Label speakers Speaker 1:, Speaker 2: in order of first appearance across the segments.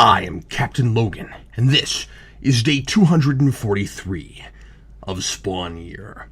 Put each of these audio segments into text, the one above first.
Speaker 1: I am Captain Logan, and this is day 243 of Spawn Year.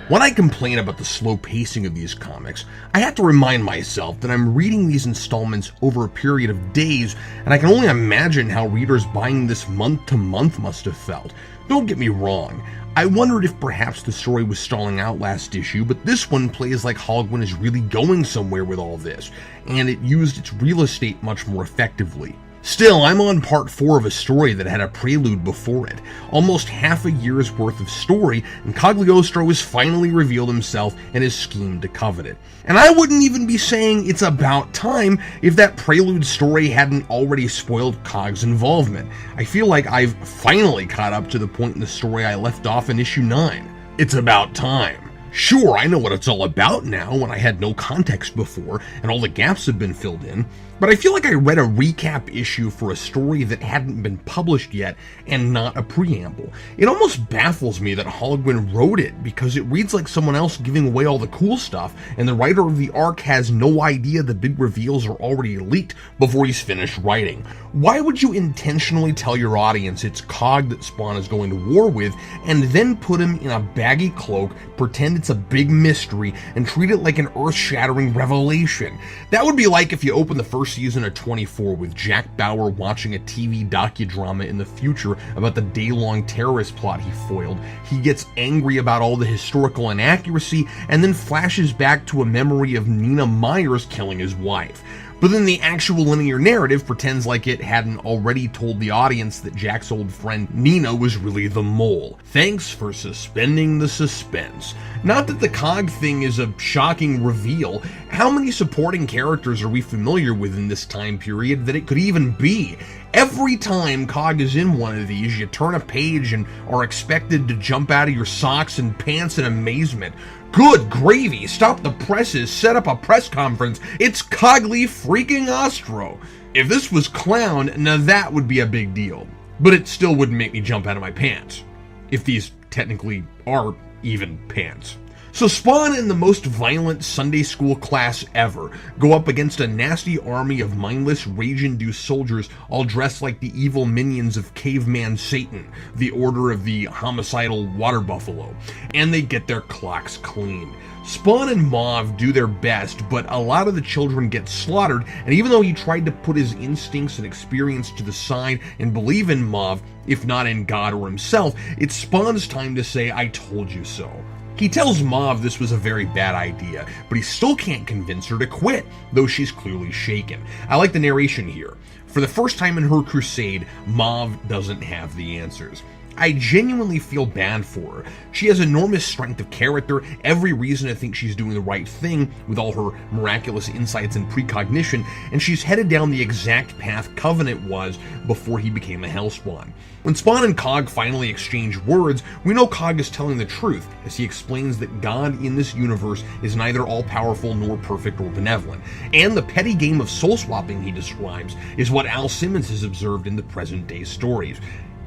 Speaker 1: When I complain about the slow pacing of these comics, I have to remind myself that I'm reading these installments over a period of days, and I can only imagine how readers buying this month to month must have felt. Don't get me wrong, I wondered if perhaps the story was stalling out last issue, but this one plays like Logan is really going somewhere with all this, and it used its real estate much more effectively. Still, I'm on part 4 of a story that had a prelude before it. Almost half a year's worth of story, and Cagliostro has finally revealed himself and his scheme to Covenant. And I wouldn't even be saying it's about time if that prelude story hadn't already spoiled Cog's involvement. I feel like I've finally caught up to the point in the story I left off in issue 9. It's about time. Sure, I know what it's all about now when I had no context before and all the gaps have been filled in, but I feel like I read a recap issue for a story that hadn't been published yet and not a preamble. It almost baffles me that Logan wrote it because it reads like someone else giving away all the cool stuff, and the writer of the arc has no idea the big reveals are already leaked before he's finished writing. Why would you intentionally tell your audience it's Cog that Spawn is going to war with and then put him in a baggy cloak, pretend it's a big mystery, and treat it like an earth-shattering revelation? That would be like if you open the first season of 24 with Jack Bauer watching a TV docudrama in the future about the day-long terrorist plot he foiled. He gets angry about all the historical inaccuracy and then flashes back to a memory of Nina Myers killing his wife. But then the actual linear narrative pretends like it hadn't already told the audience that Jack's old friend Nina was really the mole. Thanks for suspending the suspense. Not that the Cog thing is a shocking reveal. How many supporting characters are we familiar with in this time period that it could even be? Every time Cog is in one of these, you turn a page and are expected to jump out of your socks and pants in amazement. Good gravy, stop the presses, set up a press conference, it's Cogly freaking Ostro. If this was Clown, now that would be a big deal. But it still wouldn't make me jump out of my pants. If these technically are even pants. So Spawn and the most violent Sunday school class ever go up against a nasty army of mindless, rage-induced soldiers all dressed like the evil minions of Caveman Satan, the order of the homicidal water buffalo, and they get their clocks cleaned. Spawn and Mauve do their best, but a lot of the children get slaughtered, and even though he tried to put his instincts and experience to the side and believe in Mauve, if not in God or himself, it's Spawn's time to say, "I told you so." He tells Mauve this was a very bad idea, but he still can't convince her to quit, though she's clearly shaken. I like the narration here. For the first time in her crusade, Mauve doesn't have the answers. I genuinely feel bad for her. She has enormous strength of character, every reason to think she's doing the right thing with all her miraculous insights and precognition, and she's headed down the exact path Covenant was before he became a Hellspawn. When Spawn and Cog finally exchange words, we know Cog is telling the truth, as he explains that God in this universe is neither all-powerful nor perfect or benevolent, and the petty game of soul-swapping he describes is what Al Simmons has observed in the present-day stories.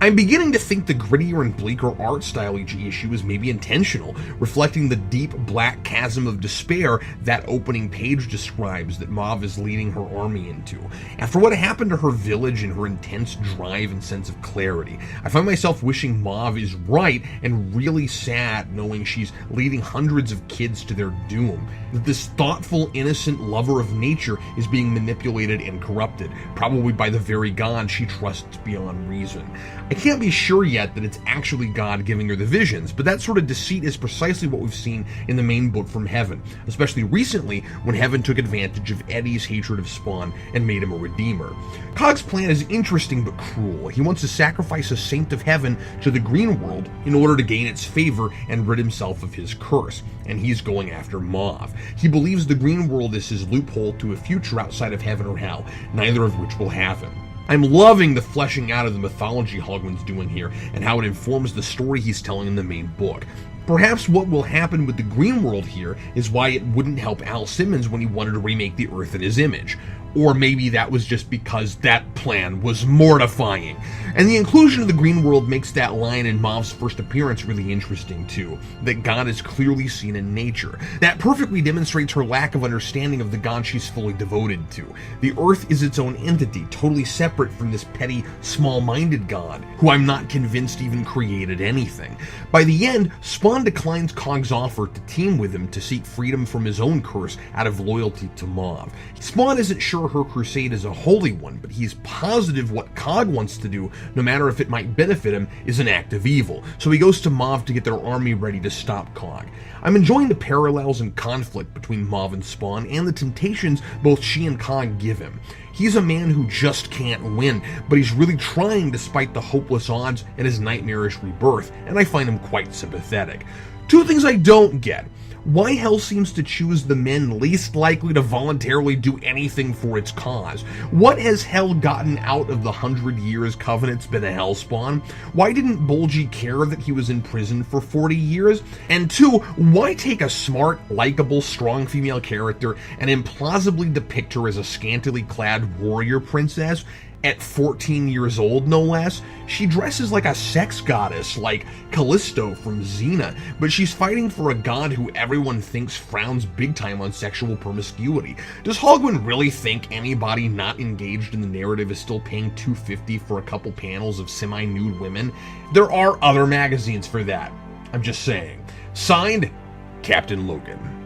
Speaker 1: I'm beginning to think the grittier and bleaker art style each issue is maybe intentional, reflecting the deep black chasm of despair that opening page describes that Mauve is leading her army into. After what happened to her village and her intense drive and sense of clarity, I find myself wishing Mauve is right and really sad knowing she's leading hundreds of kids to their doom, that this thoughtful, innocent lover of nature is being manipulated and corrupted, probably by the very God she trusts beyond reason. I can't be sure yet that it's actually God giving her the visions, but that sort of deceit is precisely what we've seen in the main book from Heaven, especially recently when Heaven took advantage of Eddie's hatred of Spawn and made him a redeemer. Cog's plan is interesting but cruel. He wants to sacrifice a saint of Heaven to the Green World in order to gain its favor and rid himself of his curse, and he's going after Mauve. He believes the Green World is his loophole to a future outside of Heaven or Hell, neither of which will have him. I'm loving the fleshing out of the mythology Hogman's doing here and how it informs the story he's telling in the main book. Perhaps what will happen with the Green World here is why it wouldn't help Al Simmons when he wanted to remake the Earth in his image. Or maybe that was just because that plan was mortifying. And the inclusion of the Green World makes that line in Mav's first appearance really interesting too, that God is clearly seen in nature. That perfectly demonstrates her lack of understanding of the God she's fully devoted to. The Earth is its own entity, totally separate from this petty, small-minded God, who I'm not convinced even created anything. By the end, Spawn declines Cog's offer to team with him to seek freedom from his own curse out of loyalty to Mav. Spawn isn't sure her crusade is a holy one, but he's positive what Cog wants to do, no matter if it might benefit him, is an act of evil. So he goes to Mav to get their army ready to stop Cog. I'm enjoying the parallels and conflict between Mav and Spawn and the temptations both she and Cog give him. He's a man who just can't win, but he's really trying despite the hopeless odds and his nightmarish rebirth, and I find him quite sympathetic. Two things I don't get. Why Hell seems to choose the men least likely to voluntarily do anything for its cause. What has Hell gotten out of the 100 years Covenant's been a Hellspawn? Why didn't Bulgy care that he was in prison for 40 years? And two, why take a smart, likable, strong female character and implausibly depict her as a scantily clad warrior princess? At 14 years old, no less, she dresses like a sex goddess, like Callisto from Xena, but she's fighting for a god who everyone thinks frowns big time on sexual promiscuity. Does Hogman really think anybody not engaged in the narrative is still paying $250 for a couple panels of semi-nude women? There are other magazines for that. I'm just saying. Signed, Captain Logan.